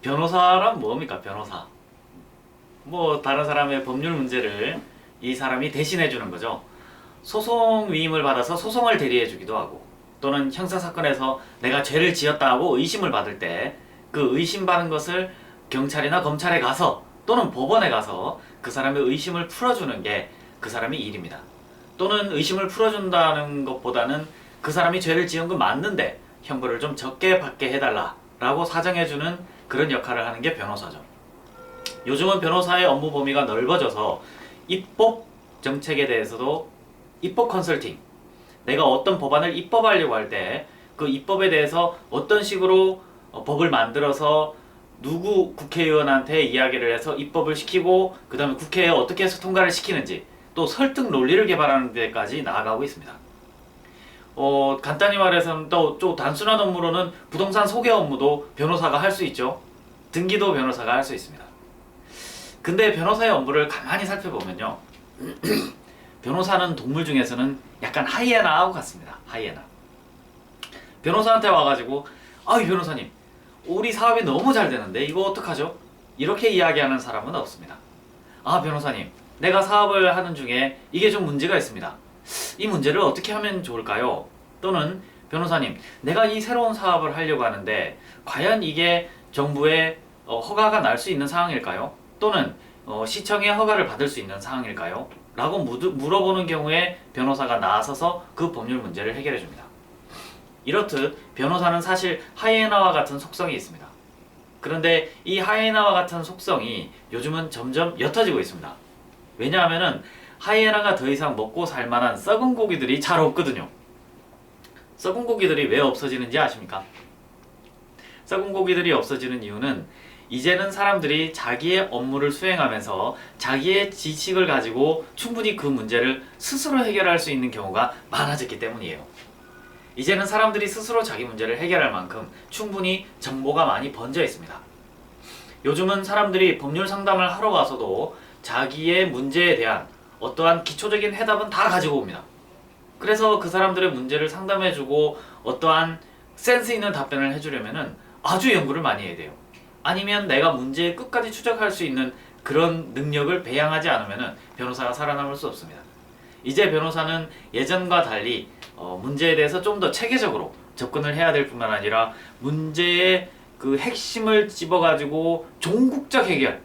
변호사란 뭡니까? 변호사. 뭐 다른 사람의 법률 문제를 이 사람이 대신해 주는 거죠. 소송 위임을 받아서 소송을 대리해 주기도 하고, 또는 형사 사건에서 내가 죄를 지었다고 의심을 받을 때 그 의심받은 것을 경찰이나 검찰에 가서 또는 법원에 가서 그 사람의 의심을 풀어주는 게 그 사람의 일입니다. 또는 의심을 풀어준다는 것보다는 그 사람이 죄를 지은 건 맞는데 형벌을 좀 적게 받게 해달라 라고 사정해주는 그런 역할을 하는 게 변호사죠. 요즘은 변호사의 업무 범위가 넓어져서 입법 정책에 대해서도 입법 컨설팅, 내가 어떤 법안을 입법하려고 할 때 그 입법에 대해서 어떤 식으로 법을 만들어서 누구 국회의원한테 이야기를 해서 입법을 시키고 그 다음에 국회에 어떻게 해서 통과를 시키는지, 또 설득 논리를 개발하는 데까지 나아가고 있습니다. 간단히 말해서 또 좀 단순한 업무로는 부동산 소개 업무도 변호사가 할 수 있죠. 등기도 변호사가 할 수 있습니다. 근데 변호사의 업무를 가만히 살펴보면요, 변호사는 동물 중에서는 약간 하이에나하고 같습니다. 하이에나. 변호사한테 와가지고 이 변호사님, 우리 사업이 너무 잘 되는데 이거 어떡하죠? 이렇게 이야기하는 사람은 없습니다. 변호사님, 내가 사업을 하는 중에 이게 좀 문제가 있습니다. 이 문제를 어떻게 하면 좋을까요? 또는 변호사님, 내가 이 새로운 사업을 하려고 하는데 과연 이게 정부의 허가가 날 수 있는 상황일까요? 또는 시청의 허가를 받을 수 있는 상황일까요? 라고 물어보는 경우에 변호사가 나서서 그 법률 문제를 해결해 줍니다. 이렇듯 변호사는 사실 하이에나와 같은 속성이 있습니다. 그런데 이 하이에나와 같은 속성이 요즘은 점점 옅어지고 있습니다. 왜냐하면은 하이에나가 더 이상 먹고 살만한 썩은 고기들이 잘 없거든요. 썩은 고기들이 왜 없어지는지 아십니까? 썩은 고기들이 없어지는 이유는 이제는 사람들이 자기의 업무를 수행하면서 자기의 지식을 가지고 충분히 그 문제를 스스로 해결할 수 있는 경우가 많아졌기 때문이에요. 이제는 사람들이 스스로 자기 문제를 해결할 만큼 충분히 정보가 많이 번져 있습니다. 요즘은 사람들이 법률 상담을 하러 가서도 자기의 문제에 대한 어떠한 기초적인 해답은 다 가지고 옵니다. 그래서 그 사람들의 문제를 상담해주고 어떠한 센스 있는 답변을 해주려면은 아주 연구를 많이 해야 돼요. 아니면 내가 문제의 끝까지 추적할 수 있는 그런 능력을 배양하지 않으면은 변호사가 살아남을 수 없습니다. 이제 변호사는 예전과 달리 문제에 대해서 좀 더 체계적으로 접근을 해야 될 뿐만 아니라 문제의 그 핵심을 집어가지고 종국적 해결,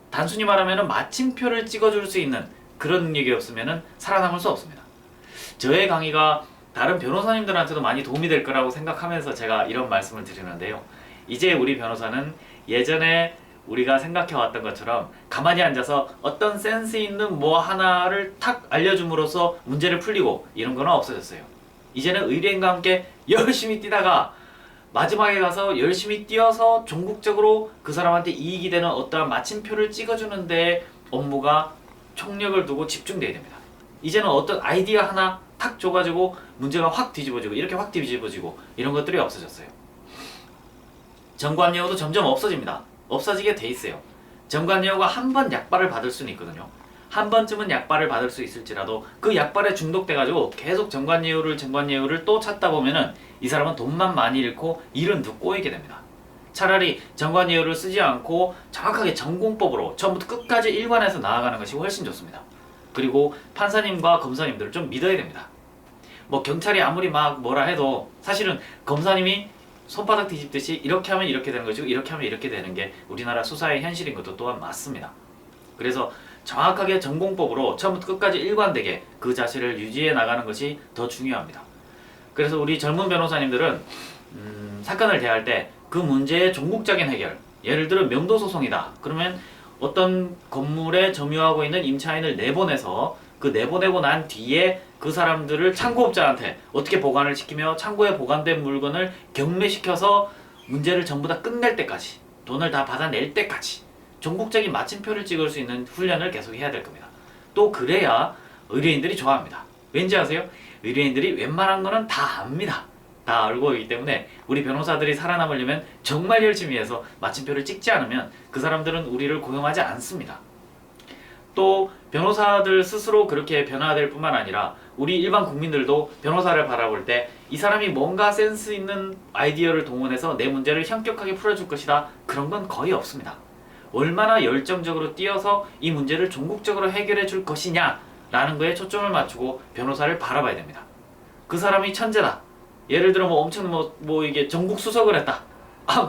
단순히 말하면 마침표를 찍어줄 수 있는 그런 능력이 없으면 살아남을 수 없습니다. 저의 강의가 다른 변호사님들한테도 많이 도움이 될 거라고 생각하면서 제가 이런 말씀을 드리는데요. 이제 우리 변호사는 예전에 우리가 생각해왔던 것처럼 가만히 앉아서 어떤 센스 있는 뭐 하나를 탁 알려줌으로써 문제를 풀리고 이런 거는 없어졌어요. 이제는 의뢰인과 함께 열심히 뛰다가 마지막에 가서 열심히 뛰어서 종국적으로 그 사람한테 이익이 되는 어떠한 마침표를 찍어주는 데 업무가 총력을 두고 집중돼야 됩니다. 이제는 어떤 아이디어 하나 탁 줘가지고 문제가 확 뒤집어지고 이렇게 확 뒤집어지고 이런 것들이 없어졌어요. 정관예우도 점점 없어집니다. 없어지게 돼 있어요. 정관예우가 한 번 약발을 받을 수는 있거든요. 한 번쯤은 약발을 받을 수 있을지라도 그 약발에 중독돼가지고 계속 정관예우를 또 찾다 보면은 이 사람은 돈만 많이 잃고 일은 더 꼬이게 됩니다. 차라리 정관예우를 쓰지 않고 정확하게 전공법으로 처음부터 끝까지 일관해서 나아가는 것이 훨씬 좋습니다. 그리고 판사님과 검사님들을 좀 믿어야 됩니다. 뭐 경찰이 아무리 막 뭐라 해도 사실은 검사님이 손바닥 뒤집듯이 이렇게 하면 이렇게 되는 것이고 이렇게 하면 이렇게 되는 게 우리나라 수사의 현실인 것도 또한 맞습니다. 그래서 정확하게 전공법으로 처음부터 끝까지 일관되게 그 자세를 유지해 나가는 것이 더 중요합니다. 그래서 우리 젊은 변호사님들은 사건을 대할 때 그 문제의 종국적인 해결, 예를 들어 명도소송이다 그러면 어떤 건물에 점유하고 있는 임차인을 내보내서 그 내보내고 난 뒤에 그 사람들을 창고업자한테 어떻게 보관을 시키며 창고에 보관된 물건을 경매시켜서 문제를 전부 다 끝낼 때까지, 돈을 다 받아낼 때까지 전국적인 마침표를 찍을 수 있는 훈련을 계속 해야 될 겁니다. 또 그래야 의뢰인들이 좋아합니다. 왠지 아세요? 의뢰인들이 웬만한 거는 다 압니다. 다 알고 있기 때문에 우리 변호사들이 살아남으려면 정말 열심히 해서 마침표를 찍지 않으면 그 사람들은 우리를 고용하지 않습니다. 또 변호사들 스스로 그렇게 변화될 뿐만 아니라 우리 일반 국민들도 변호사를 바라볼 때 이 사람이 뭔가 센스 있는 아이디어를 동원해서 내 문제를 현격하게 풀어줄 것이다, 그런 건 거의 없습니다. 얼마나 열정적으로 뛰어서 이 문제를 종국적으로 해결해 줄 것이냐 라는 거에 초점을 맞추고 변호사를 바라봐야 됩니다. 그 사람이 천재다, 예를 들어 엄청 이게 전국 수석을 했다,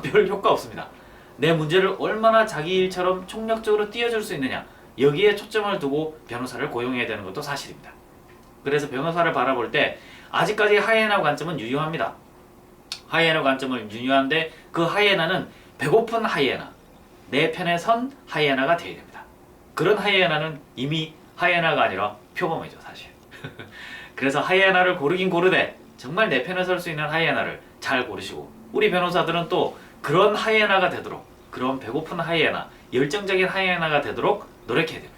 별 효과 없습니다. 내 문제를 얼마나 자기 일처럼 총력적으로 띄워줄 수 있느냐, 여기에 초점을 두고 변호사를 고용해야 되는 것도 사실입니다. 그래서 변호사를 바라볼 때 아직까지 하이에나 관점은 유효합니다. 하이에나 관점은 유효한데 그 하이에나는 배고픈 하이에나, 내 편에 선 하이에나가 되어야 됩니다. 그런 하이에나는 이미 하이에나가 아니라 표범이죠, 사실. 그래서 하이에나를 고르긴 고르되 정말 내 편에 설 수 있는 하이에나를 잘 고르시고, 우리 변호사들은 또 그런 하이에나가 되도록, 그런 배고픈 하이에나, 열정적인 하이에나가 되도록 노력해야 됩니다.